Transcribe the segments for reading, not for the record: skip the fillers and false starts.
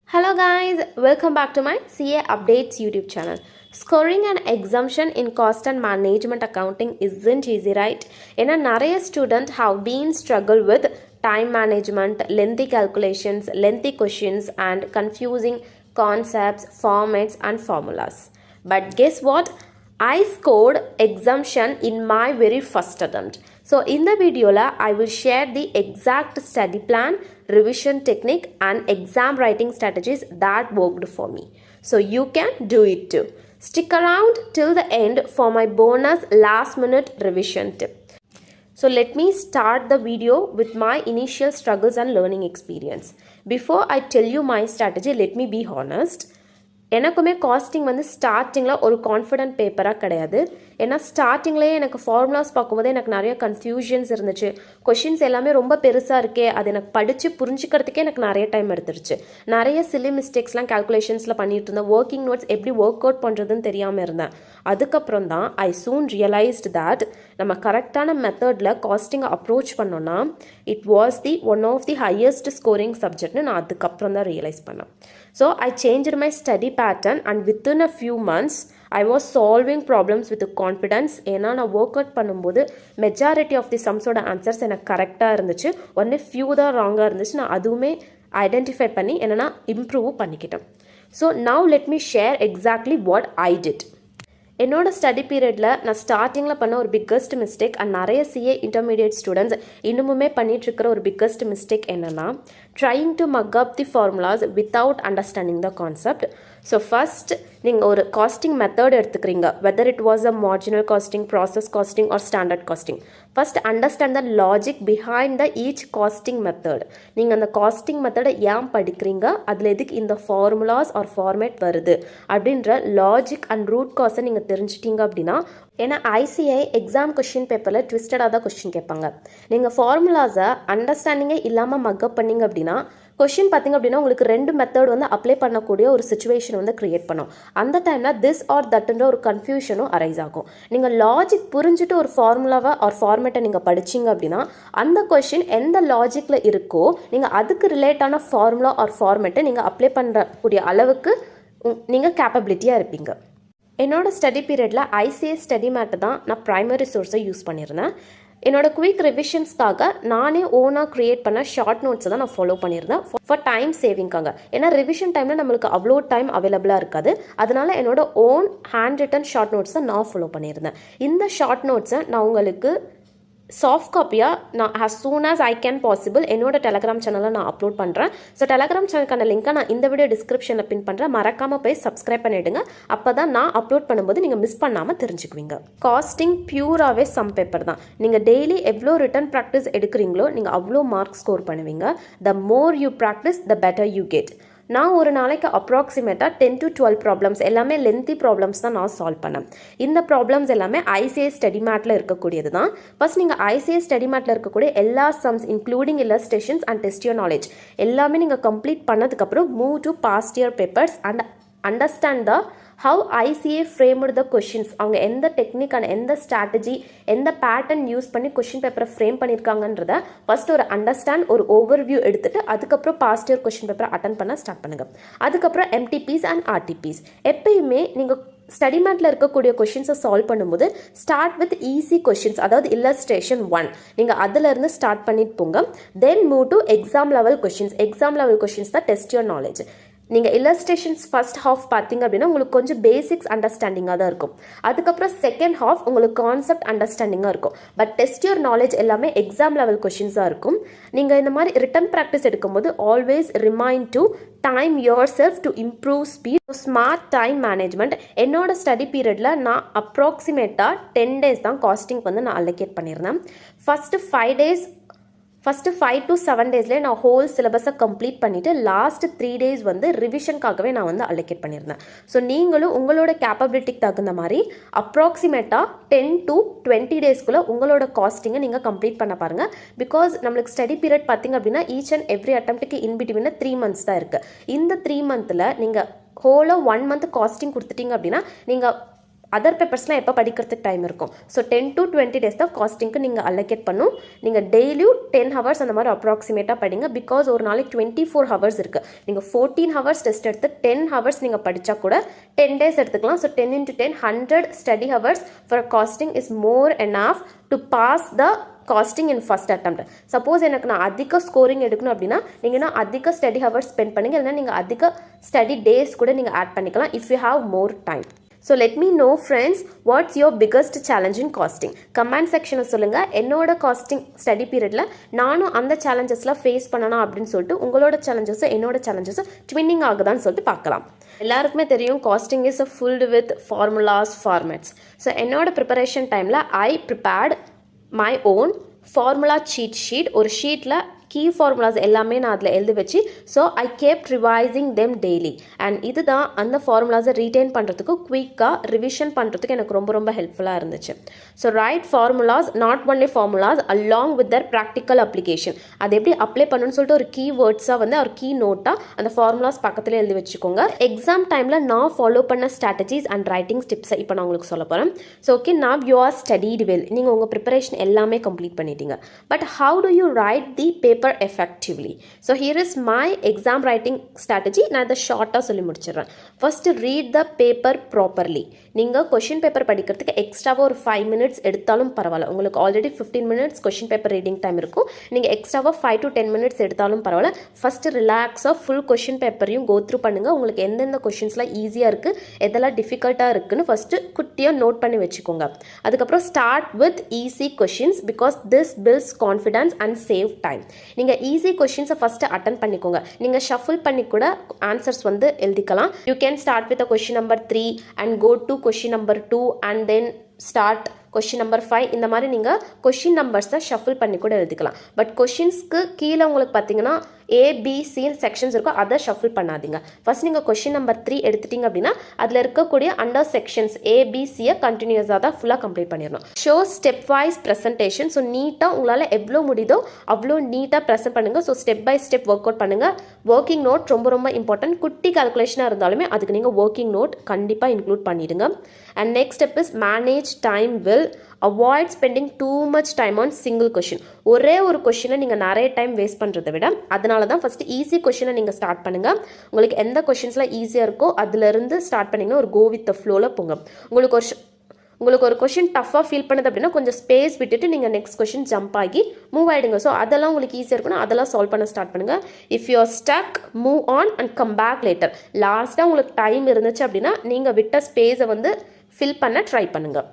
Hello guys, welcome back to my CA Updates YouTube channel. Scoring an exemption in cost and management accounting isn't easy, right? ஏன்னா நிறைய student have been struggle with time management, lengthy calculations, lengthy questions and confusing concepts, formats and formulas. But guess what? I scored exemption in my very first attempt. So in the video I will share the exact study plan, revision technique and exam writing strategies that worked for me. So you can do it too. Stick around till the end for my bonus last minute revision tip. So let me start the video with my initial struggles and learning experience. Before I tell you my strategy, let me be honest. எனக்குமே costing வந்து ஸ்டார்டிங்கில் ஒரு confident பேப்பராக கிடையாது. ஏன்னா ஸ்டார்டிங்லேயே எனக்கு formulas பார்க்கும்போது எனக்கு நிறைய கன்ஃபியூஷன்ஸ் இருந்துச்சு. கொஷின்ஸ் எல்லாமே ரொம்ப பெருசாக இருக்கே, அது எனக்கு படித்து புரிஞ்சுக்கிறதுக்கே எனக்கு நிறைய டைம் எடுத்துருச்சு. நிறைய சில்லி மிஸ்டேக்ஸ்லாம் கேல்குலேஷன்ஸில் பண்ணிட்டு இருந்தேன். ஒர்க்கிங் நோட்ஸ் எப்படி ஒர்க் அவுட் பண்ணுறதுன்னு தெரியாமல் இருந்தேன். அதுக்கப்புறம் தான் ஐ சூன் ரியலைஸ்டு தட் நம்ம கரெக்டான மெத்தடில் காஸ்டிங்கை அப்ரோச் பண்ணோன்னா it was the one of the highest scoring சப்ஜெக்ட்னு நான் அதுக்கப்புறம் தான் ரியலைஸ் பண்ணேன். So I changed my study pattern and within a few months I was solving problems with confidence. ஏன்னா நான் ஒர்க் அவுட் பண்ணும்போது மெஜாரிட்டி ஆஃப் தி சம்ஸோட ஆன்சர்ஸ் எனக்கு கரெக்டாக இருந்துச்சு. ஒன்று ஃபியூ தான் ராங்காக இருந்துச்சு. நான் அதுவுமே ஐடென்டிஃபை பண்ணி என்னென்னா இம்ப்ரூவ் பண்ணிக்கிட்டேன். So now let me share exactly what I did. என்னோட ஸ்டடி பீரியடில் நான் ஸ்டார்டிங்கில் பண்ண ஒரு பிக்கஸ்ட் மிஸ்டேக் அண்ட் நிறைய சிஏ இன்டர்மீடியட் ஸ்டூடெண்ட்ஸ் இன்னுமுமே பண்ணிகிட்ருக்கிற ஒரு பிக்கஸ்ட் மிஸ்டேக் என்னென்னா trying to mug up the formulas without understanding the concept. So first நீங்கள் ஒரு காஸ்டிங் மெத்தட் எடுத்துக்கிறீங்க, whether it was a marginal costing, process costing or standard costing. First understand the logic behind the each costing method. நீங்கள் அந்த costing மெத்தடை ஏன் படிக்கிறீங்க, அதில் எதுக்கு இந்த ஃபார்முலாஸ் ஆர் ஃபார்மேட் வருது அப்படின்ற லாஜிக் அண்ட் ரூட் காஸை நீங்கள் தெரிஞ்சிட்டிங்க அப்படின்னா, ஏன்னா ஐசிஐ எக்ஸாம் கொஷின் பேப்பரில் ட்விஸ்டடாக தான் கொஷின் கேட்பாங்க. நீங்கள் ஃபார்முலாஸை அண்டர்ஸ்டாண்டிங்கே இல்லாமல் மக்கப் பண்ணிங்க அப்படின்னா கொஷின் பார்த்திங்க அப்படின்னா உங்களுக்கு ரெண்டு மெத்தட் வந்து அப்ளை பண்ணக்கூடிய ஒரு சுச்சுவேஷன் வந்து க்ரியேட் பண்ணும். அந்த டைமில் திஸ் ஆர் தட்டுன்ற ஒரு கன்ஃபியூஷனும் அரைஸ் ஆகும். நீங்கள் லாஜிக் புரிஞ்சுட்டு ஒரு ஃபார்முலாவை ஆர் ஃபார்மேட்டை நீங்கள் படிச்சிங்க அப்படின்னா அந்த கொஷின் எந்த லாஜிக்கில் இருக்கோ நீங்கள் அதுக்கு ரிலேட்டான ஃபார்முலா ஆர் ஃபார்மேட்டை நீங்கள் அப்ளை பண்ணக்கூடிய அளவுக்கு நீங்கள் கேப்பபிலிட்டியாக இருப்பீங்க. என்னோட ஸ்டடி பீரியடில் ஐசிஎஸ் ஸ்டடி மேட்டை தான் நான் ப்ரைமரி சோர்ஸை யூஸ் பண்ணியிருந்தேன். என்னோட குயிக் ரிவிஷன்ஸ்க்காக நானே ஓனாக க்ரியேட் பண்ண ஷார்ட் நோட்ஸை தான் நான் ஃபாலோ பண்ணியிருந்தேன் ஃபார் டைம் சேவிங்காக. ஏன்னா ரிவிஷன் டைமில் நம்மளுக்கு அவ்வளோ டைம் அவைலபிளாக இருக்காது. அதனால என்னோட ஓன் ஹேண்ட் ரிட்டன் ஷார்ட் நோட்ஸை நான் ஃபாலோ பண்ணியிருந்தேன். இந்த ஷார்ட் நோட்ஸை நான் உங்களுக்கு சாஃப்ட் காப்பியாக நான் as soon as I can possible என்னோட டெலகிராம் சேனலில் நான் அப்லோட் பண்ணுறேன். ஸோ டெலகிராம் சேனலுக்கான லிங்க்கை நான் இந்த வீடியோ டிஸ்கிரிப்ஷனில் பின் பண்ணுறேன். மறக்காமல் போய் சப்ஸ்கிரைப் பண்ணிவிடுங்க. அப்போ தான் நான் அப்லோட் பண்ணும்போது நீங்கள் மிஸ் பண்ணாமல் தெரிஞ்சுக்குவீங்க. காஸ்டிங் பியூராகவே சம் பேப்பர் தான். நீங்கள் டெய்லி எவ்வளோ ரிட்டன் ப்ராக்டிஸ் எடுக்கிறீங்களோ நீங்கள் அவ்வளோ மார்க் ஸ்கோர் பண்ணுவீங்க. The more you practice the better you get. நான் ஒரு நாளைக்கு அப்ராக்சிமேட்டாக 10 to 12 ப்ராப்ளம்ஸ் எல்லாமே லென்த்தி ப்ராப்ளம்ஸ் தான் நான் சால்வ் பண்ணேன். இந்த ப்ராப்ளம்ஸ் எல்லாமே ஐசிஎஸ் ஸ்டடி மேட்டில் இருக்கக்கூடியது தான். ஃபர்ஸ்ட் நீங்கள் ஐசிஎஸ் ஸ்டடி மேட்டில் இருக்கக்கூடிய எல்லா sums including illustrations and test your knowledge எல்லாமே நீங்கள் கம்ப்ளீட் பண்ணதுக்கப்புறம் move to past year papers and understand the how ICA framed the questions. அவங்க எந்த டெக்னிக்கான எந்த ஸ்ட்ராட்டஜி எந்த பேட்டர்ன் யூஸ் பண்ணி கொஷின் பேப்பரை ஃப்ரேம் பண்ணியிருக்காங்கன்றத ஃபர்ஸ்ட் ஒரு அண்டர்ஸ்டாண்ட் ஒரு ஓவர்வியூ எடுத்துட்டு அதுக்கப்புறம் பாஸ்ட் இயர் கொஷின் பேப்பரை அட்டன் பண்ண ஸ்டார்ட் பண்ணுங்கள். அதுக்கப்புறம் எம்டிபிஸ் அண்ட் ஆர்டிபிஸ். எப்பயுமே நீங்கள் ஸ்டடி மேட்டில் இருக்கக்கூடிய கொஷின்ஸை சால்வ் பண்ணும்போது ஸ்டார்ட் வித் ஈஸி கொஷின்ஸ், அதாவது இல்லஸ்ட்ரேஷன் 1 நீங்கள் அதிலிருந்து ஸ்டார்ட் பண்ணிட்டு போங்க. Then move to exam level questions. Exam level questions தான் டெஸ்ட் யுவர் நாலேஜ். நீங்கள் இல்லஸ்ட்ரேஷன்ஸ் ஃபர்ஸ்ட் ஹாஃப் பார்த்தீங்க அப்படின்னா உங்களுக்கு கொஞ்சம் பேசிக்ஸ் அண்டர்ஸ்டாண்டிங்காக தான் இருக்கும். அதுக்கப்புறம் செகண்ட் ஹாஃப் உங்களுக்கு கான்செப்ட் அண்டர்ஸ்டாண்டிங்காக இருக்கும். பட் டெஸ்ட் யுவர் நாலேஜ் எல்லாமே எக்ஸாம் லெவல் கொஷின்ஸாக இருக்கும். நீங்கள் இந்த மாதிரி ரிட்டன் ப்ராக்டிஸ் எடுக்கும்போது always remind to time your self to improve speed. Smart time management. என்னோட ஸ்டடி பீரியடில் நான் அப்ராக்சிமேட்டாக 10 days தான் காஸ்டிங் வந்து நான் அலோகேட் பண்ணியிருந்தேன். ஃபஸ்ட்டு 5 to 7 daysலேயே நான் ஹோல் சிலபஸை கம்ப்ளீட் பண்ணிவிட்டு லாஸ்ட் 3 days வந்து ரிவிஷனுக்காகவே நான் வந்து அலோகேட் பண்ணியிருந்தேன். ஸோ நீங்களும் உங்களோட கேப்பபிலிட்டிக்கு தகுந்த மாதிரி அப்ராக்சிமேட்டாக 10 to 20 daysக்குள்ளே உங்களோட காஸ்டிங்கை நீங்கள் கம்ப்ளீட் பண்ண பாருங்கள். பிகாஸ் நம்மளுக்கு ஸ்டடி பீரியட் பார்த்திங்க அப்படின்னா ஈச் அண்ட் எவ்ரி அட்டம்ப்ட்டுக்கு இன்பிட்வீன் 3 months தான் இருக்குது. இந்த 3 monthல் நீங்கள் ஹோலாக 1 month காஸ்டிங் கொடுத்துட்டீங்க அப்படின்னா நீங்கள் அதர் பேப்பர்ஸ்லாம் எப்போ படிக்கிறதுக்கு டைம் இருக்கும். ஸோ 10 to 20 days தான் காஸ்டிங்க்கு நீங்கள் அலோகேட் பண்ணும். நீங்கள் டெய்லியும் 10 hours அந்த மாதிரி அப்ராக்சிமேட்டாக படிங்க. பிகாஸ் ஒரு நாளைக்கு 24 hours இருக்குது. நீங்கள் 14 hours டெஸ்ட் எடுத்து 10 hours நீங்கள் படித்தா கூட 10 days எடுத்துக்கலாம். So 10 into 10 100 study hours for costing is more enough to pass the costing in first attempt. Suppose எனக்கு நான் அதிக ஸ்கோரிங் எடுக்கணும் அப்படின்னா நீங்கள் நான் அதிக ஸ்டடி ஹவர்ஸ் ஸ்பெண்ட் பண்ணுங்கள். இல்லைனா நீங்கள் அதிக ஸ்டடி டேஸ் கூட நீங்கள் ஆட் பண்ணிக்கலாம் if you have more time. So let me know friends, what's your biggest challenge in costing? Comment செக்ஷனில் சொல்லுங்கள். என்னோட காஸ்டிங் ஸ்டடி பீரியடில் நானும் அந்த சேலஞ்சஸ்லாம் ஃபேஸ் பண்ணணும் அப்படின்னு சொல்லிட்டு உங்களோட சேலஞ்சஸும் என்னோட சேலஞ்சஸும் ட்வின்னிங் ஆகுதான்னு சொல்லிட்டு பார்க்கலாம். எல்லாருக்குமே தெரியும் costing is filled with formulas, formats. So என்னோட ப்ரிப்பரேஷன் டைமில் I prepared my own formula cheat sheet. ஒரு ஷீட்டில் கீ ஃபார்முலாஸ் எல்லாமே நான் அதில் எழுதி வச்சு so I capped revising them daily. And இதுதான் அந்த ஃபார்முலாஸை ரீட்டைன் பண்ணுறதுக்கு குயிக்காக ரிவிஷன் பண்ணுறதுக்கு எனக்கு ரொம்ப ரொம்ப ஹெல்ப்ஃபுல்லாக இருந்துச்சு. So right formulas, not only formulas, along with Dhar practical application. அது எப்படி அப்ளை பண்ணணும்னு சொல்லிட்டு ஒரு கீ வேர்ட்ஸாக வந்து ஒரு கீ நோட்டாக அந்த ஃபார்முலாஸ் பக்கத்தில் எழுதி வச்சுக்கோங்க. எக்ஸாம் டைமில் நான் ஃபாலோ பண்ண ஸ்ட்ராட்டஜிஸ் அண்ட் ரைட்டிங் டிப்ஸை இப்போ நான் உங்களுக்கு சொல்ல போகிறேன். So okay, now you are studied well. நீங்கள் உங்கள் ப்ரிப்பரேஷன் எல்லாமே கம்ப்ளீட் பண்ணிட்டீங்க. But how to you right the paper effectively? So here is my exam writing strategy. நான் இதை ஷார்ட்டாக சொல்லி முடிச்சிடுறேன். First read the paper properly. நீங்கள் கொஷின் பேப்பர் படிக்கிறதுக்கு எக்ஸ்ட்ராவாக ஒரு 5 minutes எடுத்தாலும் பரவாயில்ல. உங்களுக்கு already 15 minutes question paper reading time இருக்கும். நீங்கள் எக்ஸ்ட்ராவாக 5 to 10 minutes எடுத்தாலும் பரவாயில்ல. ஃபஸ்ட்டு ரிலாக்ஸாக ஃபுல் கொஷின் பேப்பரையும் கோ த்ரூ பண்ணுங்கள். உங்களுக்கு எந்தெந்த கொஷின்ஸ்லாம் ஈஸியாக இருக்குது, எதெல்லாம் டிஃபிகல்ட்டாக இருக்குன்னு ஃபஸ்ட்டு குட்டியாக நோட் பண்ணி வச்சுக்கோங்க. அதுக்கப்புறம் start with easy questions because this builds confidence and save time. நீங்கள் ஈஸி கொஷின்ஸை ஃபஸ்ட்டு அட்டன் பண்ணிக்கோங்க. நீங்கள் ஷஃபில் பண்ணி கூட ஆன்சர்ஸ் வந்து எழுதிக்கலாம். You can start with question number 3 and go to question number 2 and then start question number 5. இந்த மாதிரி நீங்கள் கொஷின் நம்பர்ஸை ஷஃபில் பண்ணி கூட எழுதிக்கலாம். பட் கொஷின்ஸ்க்கு கீழே உங்களுக்கு பார்த்தீங்கன்னா ABC செக்ஷன்ஸ் இருக்கும், அதை ஷஃபில் பண்ணாதீங்க. ஃபர்ஸ்ட் நீங்கள் கொஷின் நம்பர் 3 எடுத்துட்டீங்க அப்படின்னா அதில் இருக்கக்கூடிய அண்டர் செக்ஷன்ஸ் ABCயை கண்டினியூஸாக தான் ஃபுல்லாக கம்ப்ளீட் பண்ணிடணும். Show step wise presentation. So நீட்டாக உங்களால் எவ்வளோ முடியுதோ அவ்வளோ நீட்டாக ப்ரெசென்ட் பண்ணுங்கள். So step by step work out பண்ணுங்கள். ஒர்க்கிங் நோட் ரொம்ப ரொம்ப இம்பார்ட்டன்ட். குட்டி கால்குலேஷனாக இருந்தாலுமே அதுக்கு நீங்கள் ஒர்க்கிங் நோட் கண்டிப்பாக இன்க்ளூட் பண்ணிடுங்க. And next step is manage time well. Avoid spending too much time on single question. ஒரே ஒரு கொஷினை நீங்கள் நிறைய டைம் வேஸ்ட் பண்ணுறதை விட அதனால தான் ஃபஸ்ட்டு ஈஸி கொஷினை நீங்கள் ஸ்டார்ட் பண்ணுங்கள். உங்களுக்கு எந்த கொஷின்ஸ்லாம் ஈஸியாக இருக்கோ அதுலேருந்து ஸ்டார்ட் பண்ணிங்கன்னா ஒரு கோ வித் த ஃப்ளோவில் போங்க. உங்களுக்கு ஒரு கொஷின் டஃப்பாக ஃபீல் பண்ணுது அப்படின்னா கொஞ்சம் ஸ்பேஸ் விட்டுட்டு நீங்கள் நெக்ஸ்ட் கொஷின் ஜம்ப் ஆகி மூவ் ஆகிடுங்க. ஸோ அதெல்லாம் உங்களுக்கு ஈஸியாக இருக்குன்னா அதெல்லாம் சால்வ் பண்ண ஸ்டார்ட் பண்ணுங்கள். If you are stuck, move on and come back later. லாஸ்ட்டாக உங்களுக்கு டைம் இருந்துச்சு அப்படின்னா நீங்கள் விட்ட ஸ்பேஸை வந்து ஃபில் பண்ண ட்ரை பண்ணுங்கள்.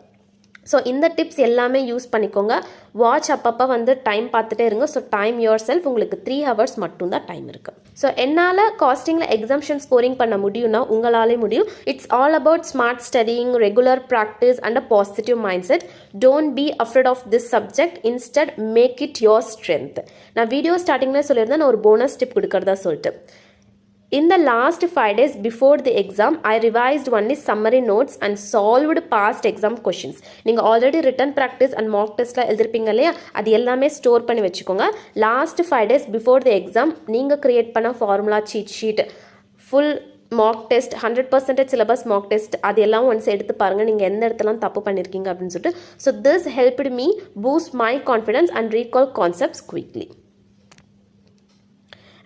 ஸோ இந்த டிப்ஸ் எல்லாமே யூஸ் பண்ணிக்கோங்க. வாட்ச் அப்பப்போ வந்து டைம் பார்த்துட்டே இருங்க. So time your self. உங்களுக்கு 3 hours மட்டும்தான் டைம் இருக்குது. ஸோ என்னால் காஸ்டிங்கில் எக்ஸாம்ஷன் ஸ்கோரிங் பண்ண முடியும்னா உங்களாலே முடியும். It's all about smart studying, regular practice and a positive mind set. Don't be afraid of this subject, instead make it your strength. நான் video ஸ்டார்டிங்லேயே சொல்லியிருந்தேன் நான் ஒரு போனஸ் டிப் கொடுக்கறதா சொல்லிட்டு. In the last 5 days before the exam, I revised only summary notes and solved past exam questions. நீங்கள் already return practice and mark டெஸ்ட்டில் எழுதிருப்பீங்க இல்லையா, அது எல்லாமே ஸ்டோர் பண்ணி வச்சுக்கோங்க. Last 5 days before the exam நீங்கள் க்ரியேட் பண்ண formula seat sheet, full mark test, 100% syllabus mark test, அது எல்லாம் ஒன்ஸ் எடுத்து பாருங்கள் நீங்கள் எந்த இடத்துலாம் தப்பு பண்ணியிருக்கீங்க அப்படின்னு சொல்லிட்டு. So this helped me boost my confidence and recall concepts quickly.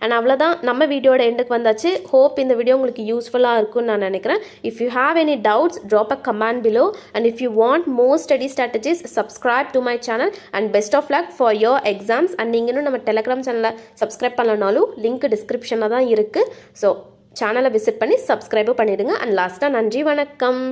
And அவ்வளோதான், நம்ம வீடியோட எண்டுக்கு வந்தாச்சு. ஹோப் இந்த வீடியோ உங்களுக்கு யூஸ்ஃபுல்லாக இருக்கும்னு நான் நினைக்கிறேன். If you have any doubts drop a comment below. And if you want more study strategies subscribe to my channel. And best of luck for your exams. And நீங்கள் இன்னும் நம்ம டெலிகிராம் சேனலை சப்ஸ்கிரைப் பண்ணலனாலும் லிங்க் டிஸ்கிரிப்ஷனில் தான் இருக்குது. So சேனலை visit பண்ணி சப்ஸ்கிரைபும் பண்ணிவிடுங்க. அண்ட் லாஸ்ட்டாக நன்றி, வணக்கம்.